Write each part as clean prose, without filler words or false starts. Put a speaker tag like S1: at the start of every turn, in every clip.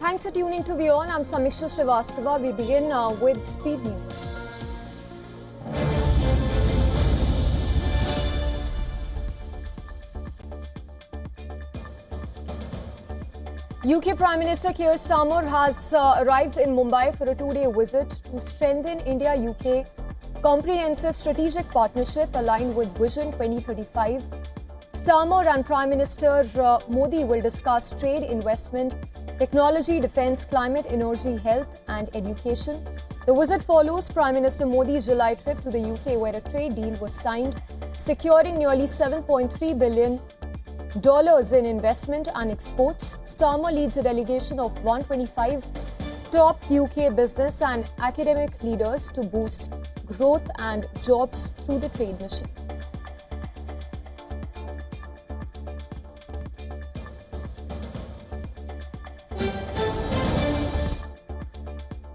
S1: Thanks for tuning to WION. I'm Samiksha Srivastava. We begin with speed news. UK Prime Minister Keir Starmer has arrived in Mumbai for a two-day visit to strengthen India-UK comprehensive strategic partnership aligned with Vision 2035. Starmer and Prime Minister Modi will discuss trade, investment, technology, defence, climate, energy, health and education. The visit follows Prime Minister Modi's July trip to the UK, where a trade deal was signed, securing nearly $7.3 billion in investment and exports. Starmer leads a delegation of 125 top UK business and academic leaders to boost growth and jobs through the trade mission.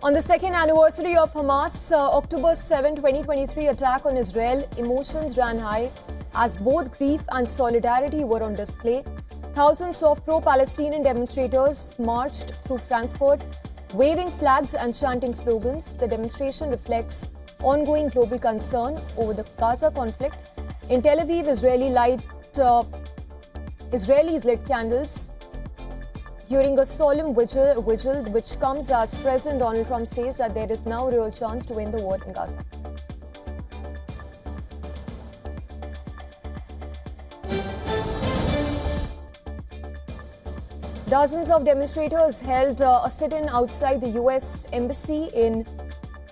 S1: On the second anniversary of Hamas' October 7, 2023 attack on Israel, emotions ran high as both grief and solidarity were on display. Thousands of pro-Palestinian demonstrators marched through Frankfurt, waving flags and chanting slogans. The demonstration reflects ongoing global concern over the Gaza conflict. In Tel Aviv, Israelis lit candles during a solemn vigil, which comes as President Donald Trump says that there is now a real chance to win the war in Gaza. Dozens of demonstrators held a sit-in outside the U.S. Embassy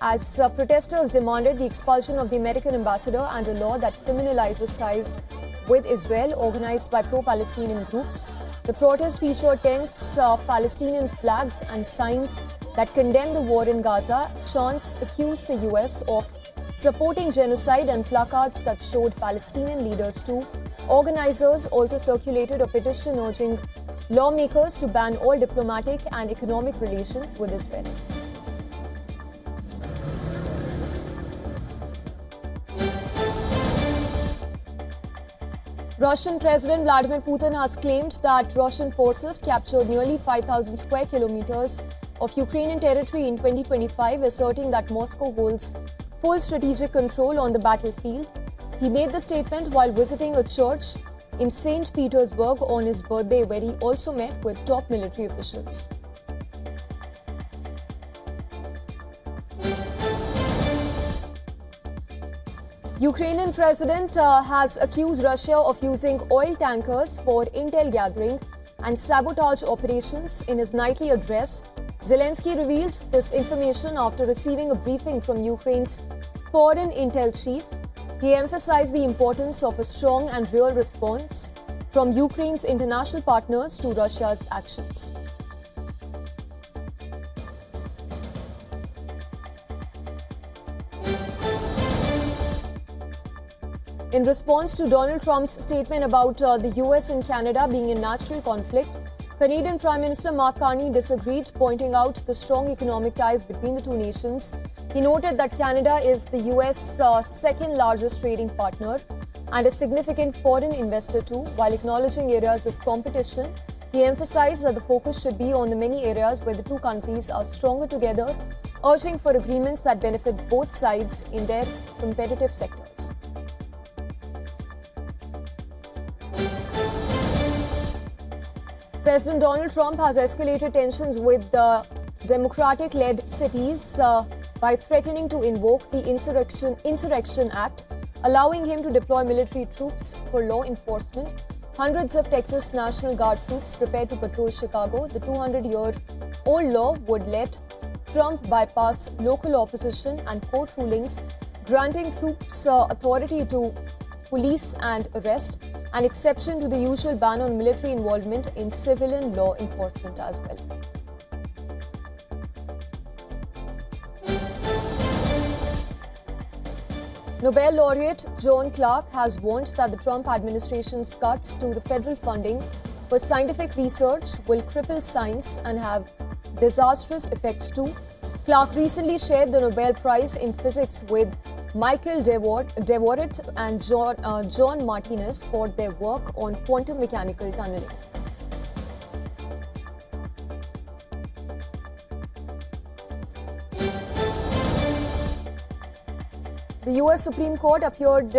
S1: as protesters demanded the expulsion of the American ambassador and a law that criminalizes ties with Israel organized by pro-Palestinian groups. The protest featured tents, Palestinian flags and signs that condemn the war in Gaza. Chants accused the U.S. of supporting genocide and placards that showed Palestinian leaders too. Organizers also circulated a petition urging lawmakers to ban all diplomatic and economic relations with Israel. Russian President Vladimir Putin has claimed that Russian forces captured nearly 5,000 square kilometers of Ukrainian territory in 2025, asserting that Moscow holds full strategic control on the battlefield. He made the statement while visiting a church in St. Petersburg on his birthday, where he also met with top military officials. Ukrainian president has accused Russia of using oil tankers for intel gathering and sabotage operations. In his nightly address, Zelensky revealed this information after receiving a briefing from Ukraine's foreign intel chief. He emphasized the importance of a strong and real response from Ukraine's international partners to Russia's actions. In response to Donald Trump's statement about the US and Canada being in natural conflict, Canadian Prime Minister Mark Carney disagreed, pointing out the strong economic ties between the two nations. He noted that Canada is the US' second largest trading partner and a significant foreign investor too. While acknowledging areas of competition, he emphasized that the focus should be on the many areas where the two countries are stronger together, urging for agreements that benefit both sides in their competitive sectors. President Donald Trump has escalated tensions with the Democratic-led cities by threatening to invoke the Insurrection Act, allowing him to deploy military troops for law enforcement. Hundreds of Texas National Guard troops prepared to patrol Chicago. The 200-year-old law would let Trump bypass local opposition and court rulings, granting troops authority to police and arrest, an exception to the usual ban on military involvement in civilian law enforcement as well. Nobel laureate John Clark has warned that the Trump administration's cuts to the federal funding for scientific research will cripple science and have disastrous effects too. Clark recently shared the Nobel Prize in Physics with Michael Devoret and John Martinez for their work on quantum mechanical tunneling. The US Supreme Court appeared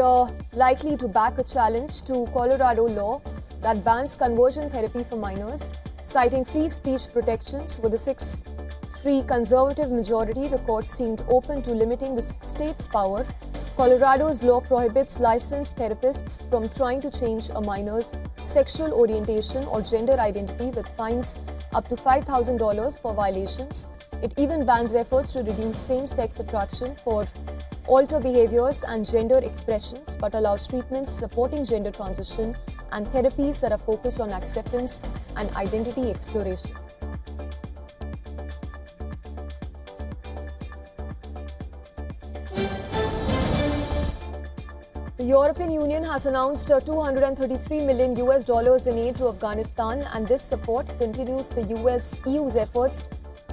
S1: likely to back a challenge to Colorado law that bans conversion therapy for minors, citing free speech protections. With a 6-3 conservative majority, the court seemed open to limiting the state's power. Colorado's law prohibits licensed therapists from trying to change a minor's sexual orientation or gender identity, with fines up to $5,000 for violations. It even bans efforts to reduce same-sex attraction for alter behaviors and gender expressions, but allows treatments supporting gender transition and therapies that are focused on acceptance and identity exploration. The European Union has announced $233 million in aid to Afghanistan, and this support continues the EU's efforts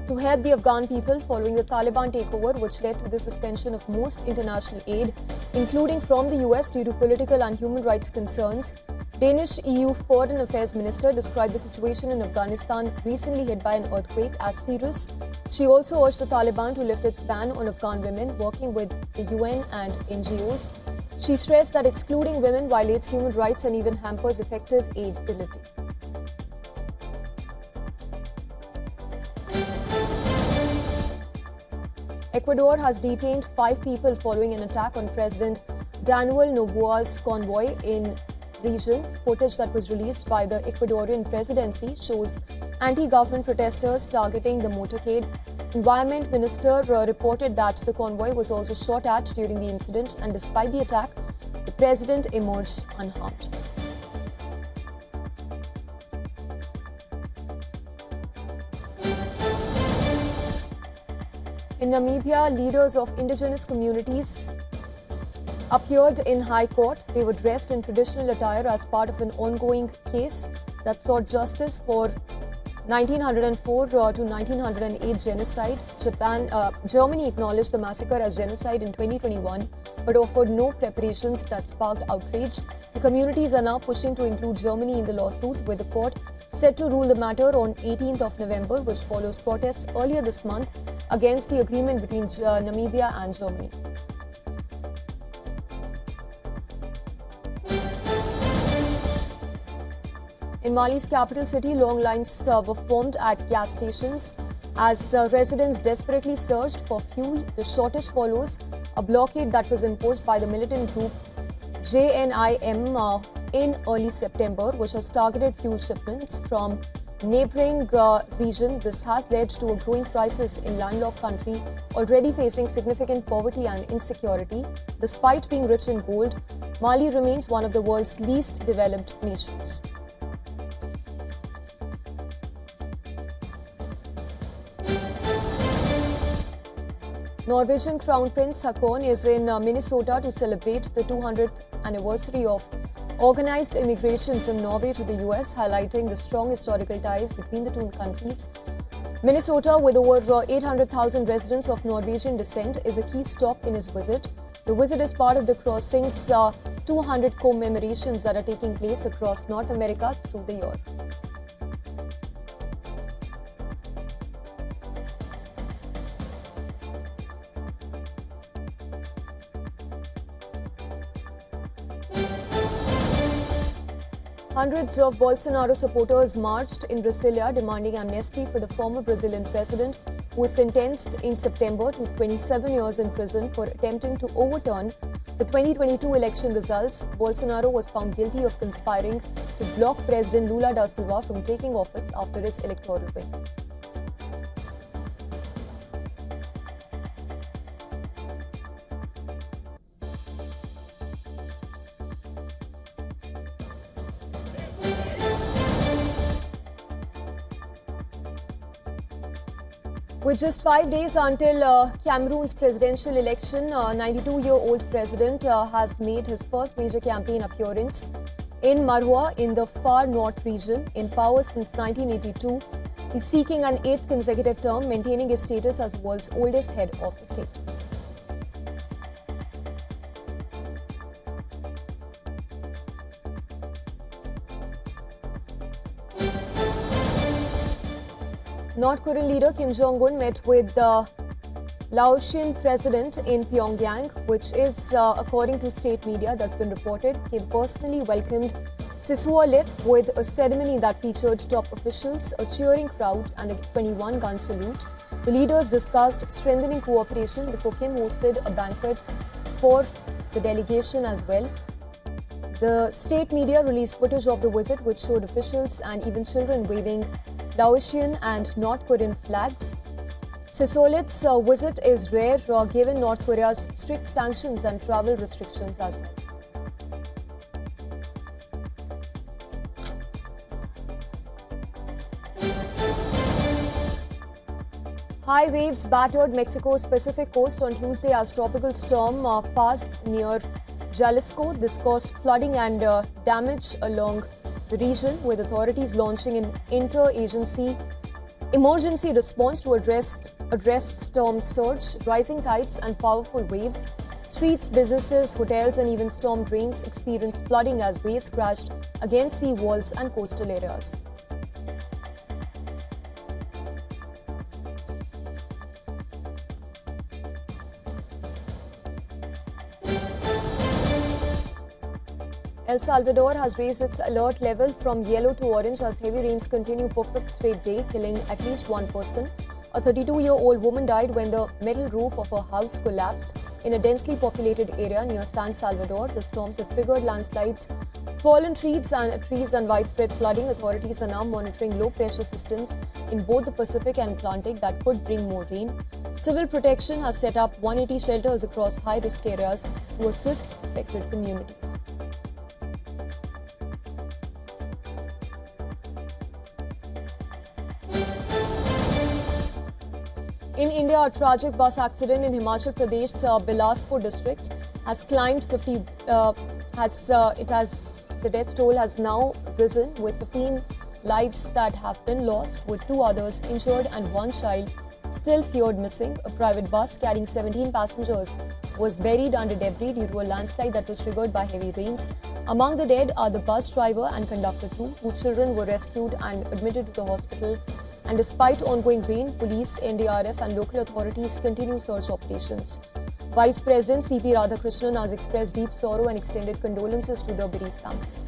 S1: to help the Afghan people following the Taliban takeover, which led to the suspension of most international aid, including from the US due to political and human rights concerns. Danish EU Foreign Affairs Minister described the situation in Afghanistan, recently hit by an earthquake, as serious. She also urged the Taliban to lift its ban on Afghan women, working with the UN and NGOs. She stressed that excluding women violates human rights and even hampers effective aid delivery. Ecuador has detained 5 people following an attack on President Daniel Noboa's convoy in region. Footage that was released by the Ecuadorian presidency shows anti-government protesters targeting the motorcade. Environment Minister reported that the convoy was also shot at during the incident, and despite the attack, the president emerged unharmed. In Namibia, leaders of indigenous communities appeared in High Court. They were dressed in traditional attire as part of an ongoing case that sought justice for 1904 to 1908 genocide. Germany acknowledged the massacre as genocide in 2021, but offered no preparations that sparked outrage. The communities are now pushing to include Germany in the lawsuit, with the court set to rule the matter on 18th of November, which follows protests earlier this month against the agreement between Namibia and Germany. In Mali's capital city, long lines were formed at gas stations as residents desperately searched for fuel. The shortage follows a blockade that was imposed by the militant group JNIM in early September, which has targeted fuel shipments from neighboring region. This has led to a growing crisis in landlocked country, already facing significant poverty and insecurity. Despite being rich in gold, Mali remains one of the world's least developed nations. Norwegian Crown Prince Haakon is in Minnesota to celebrate the 200th anniversary of organized immigration from Norway to the US, highlighting the strong historical ties between the two countries. Minnesota, with over 800,000 residents of Norwegian descent, is a key stop in his visit. The visit is part of the crossing's 200 commemorations that are taking place across North America through the year. Hundreds of Bolsonaro supporters marched in Brasilia demanding amnesty for the former Brazilian president, who was sentenced in September to 27 years in prison for attempting to overturn the 2022 election results. Bolsonaro was found guilty of conspiring to block President Lula da Silva from taking office after his electoral win. With just 5 days until Cameroon's presidential election, 92-year-old president has made his first major campaign appearance in Maroua in the far north region. In power since 1982, he's seeking an 8th consecutive term, maintaining his status as the world's oldest head of the state. North Korean leader Kim Jong-un met with Laotian president in Pyongyang, which is, according to state media that's been reported, came personally welcomed Sisuolit with a ceremony that featured top officials, a cheering crowd, and a 21-gun salute. The leaders discussed strengthening cooperation before Kim hosted a banquet for the delegation as well. The state media released footage of the visit, which showed officials and even children waving Laotian and North Korean flags. Sisolit's visit is rare given North Korea's strict sanctions and travel restrictions as well. High waves battered Mexico's Pacific coast on Tuesday as tropical storm passed near Jalisco. This caused flooding and damage along the region, with authorities launching an inter-agency emergency response to address storm surge, rising tides and powerful waves. Streets, businesses, hotels and even storm drains experienced flooding as waves crashed against sea walls and coastal areas. El Salvador has raised its alert level from yellow to orange as heavy rains continue for fifth straight day, killing at least one person. A 32-year-old woman died when the metal roof of her house collapsed in a densely populated area near San Salvador. The storms have triggered landslides, fallen trees and widespread flooding. Authorities are now monitoring low-pressure systems in both the Pacific and Atlantic that could bring more rain. Civil Protection has set up 180 shelters across high-risk areas to assist affected communities. In India, a tragic bus accident in Himachal Pradesh's Bilaspur district has climbed 50. The death toll has now risen, with 15 lives that have been lost, with 2 others injured and 1 child still feared missing. A private bus carrying 17 passengers was buried under debris due to a landslide that was triggered by heavy rains. Among the dead are the bus driver and conductor too. 2 children were rescued and admitted to the hospital. And despite ongoing rain, police, NDRF and local authorities continue search operations. Vice President C.P. Radhakrishnan has expressed deep sorrow and extended condolences to the bereaved families.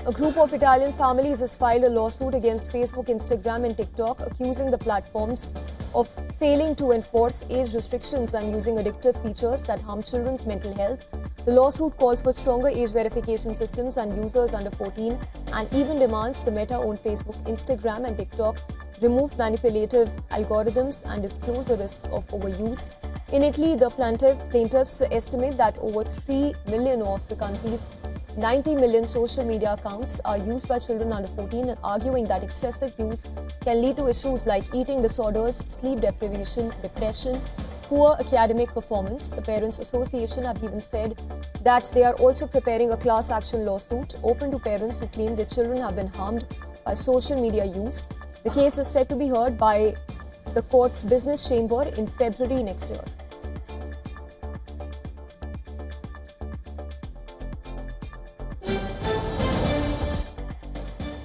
S1: A group of Italian families has filed a lawsuit against Facebook, Instagram and TikTok, accusing the platforms of failing to enforce age restrictions and using addictive features that harm children's mental health. The lawsuit calls for stronger age verification systems and users under 14 and even demands the Meta-owned Facebook, Instagram and TikTok remove manipulative algorithms and disclose the risks of overuse. In Italy, the plaintiffs estimate that over 3 million of the country's 90 million social media accounts are used by children under 14, arguing that excessive use can lead to issues like eating disorders, sleep deprivation, depression, poor academic performance. The Parents Association have even said that they are also preparing a class action lawsuit open to parents who claim their children have been harmed by social media use. The case is set to be heard by the court's business chamber in February next year.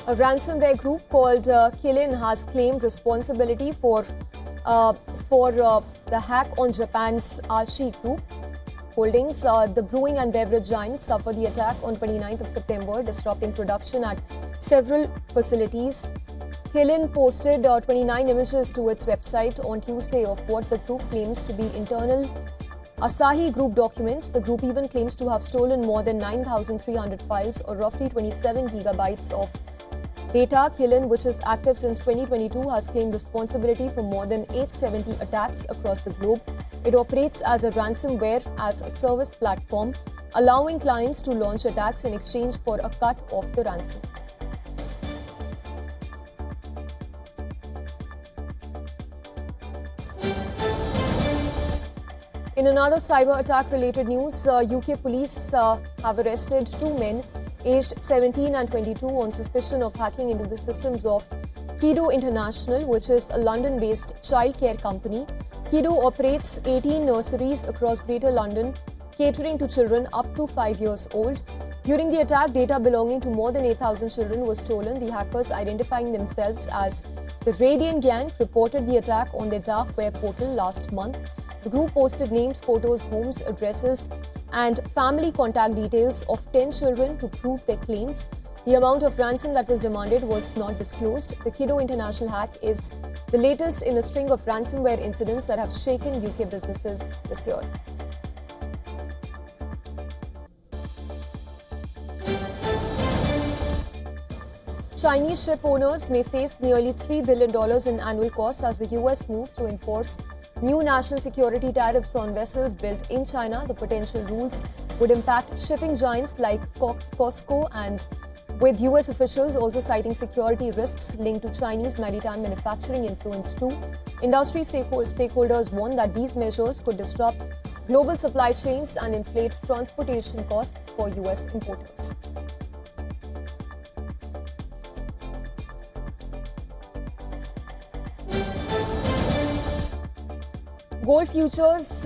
S1: A ransomware group called Kilin has claimed responsibility for the hack on Japan's Ashi Group holdings. The brewing and beverage giant suffered the attack on 29th of September, disrupting production at several facilities. Kilin posted 29 images to its website on Tuesday of what the group claims to be internal Asahi Group documents. The group even claims to have stolen more than 9,300 files, or roughly 27 gigabytes of data. Kilin, which is active since 2022, has claimed responsibility for more than 870 attacks across the globe. It operates as a ransomware as a service platform, allowing clients to launch attacks in exchange for a cut of the ransom. In another cyber attack related news, UK police have arrested 2 men aged 17 and 22 on suspicion of hacking into the systems of Kido International, which is a London-based childcare company. Kido operates 18 nurseries across Greater London, catering to children up to 5 years old. During the attack, data belonging to more than 8,000 children was stolen. The hackers, identifying themselves as the Radiant Gang, reported the attack on their dark web portal last month. The group posted names, photos, homes, addresses, and family contact details of 10 children to prove their claims. The amount of ransom that was demanded was not disclosed. The Kiddo International hack is the latest in a string of ransomware incidents that have shaken UK businesses this year. Chinese ship owners may face nearly $3 billion in annual costs as the US moves to enforce new national security tariffs on vessels built in China. The potential rules would impact shipping giants like COSCO, and with US officials also citing security risks linked to Chinese maritime manufacturing influence too. Industry stakeholders warn that these measures could disrupt global supply chains and inflate transportation costs for US importers. Gold futures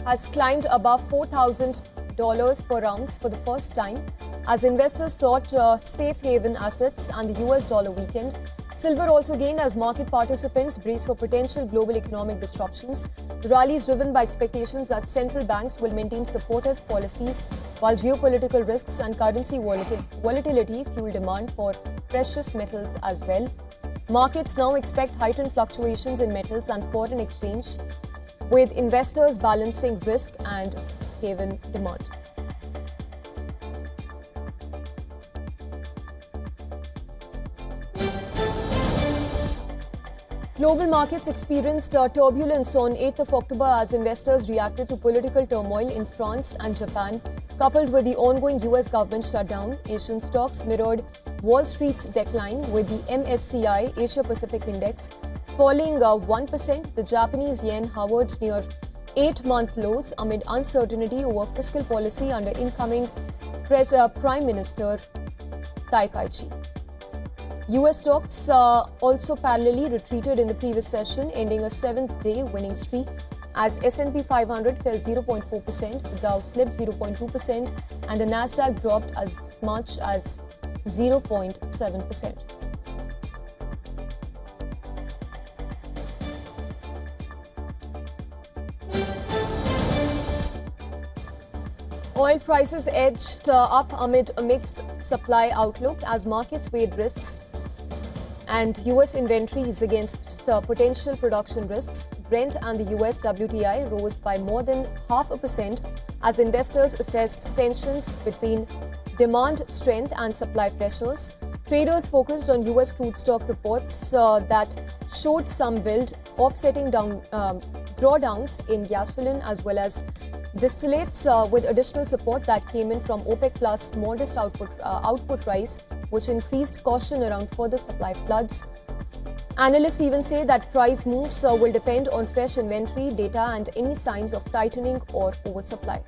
S1: has climbed above $4,000 per ounce for the first time as investors sought safe haven assets and the US dollar weakened. Silver also gained as market participants brace for potential global economic disruptions. The rally is driven by expectations that central banks will maintain supportive policies while geopolitical risks and currency volatility fuel demand for precious metals as well. Markets now expect heightened fluctuations in metals and foreign exchange, with investors balancing risk and haven demand. Global markets experienced turbulence on 8th of October as investors reacted to political turmoil in France and Japan, coupled with the ongoing US government shutdown. Asian stocks mirrored Wall Street's decline, with the MSCI Asia Pacific Index falling 1%. The Japanese yen hovered near 8-month lows amid uncertainty over fiscal policy under incoming Prime Minister Tai Kai-chi. US stocks also parallelly retreated in the previous session, ending a 7th-day winning streak as S&P 500 fell 0.4%, the Dow slipped 0.2%, and the Nasdaq dropped as much as 0.7%. Oil prices edged up amid a mixed supply outlook as markets weighed risks and US inventories against potential production risks. Brent and the US WTI rose by more than 0.5% as investors assessed tensions between demand strength and supply pressures. Traders focused on US crude stock reports that showed some build, offsetting drawdowns in gasoline as well as distillates, with additional support that came in from OPEC Plus modest output rise, which increased caution around further supply floods. Analysts even say that price moves will depend on fresh inventory data and any signs of tightening or oversupply.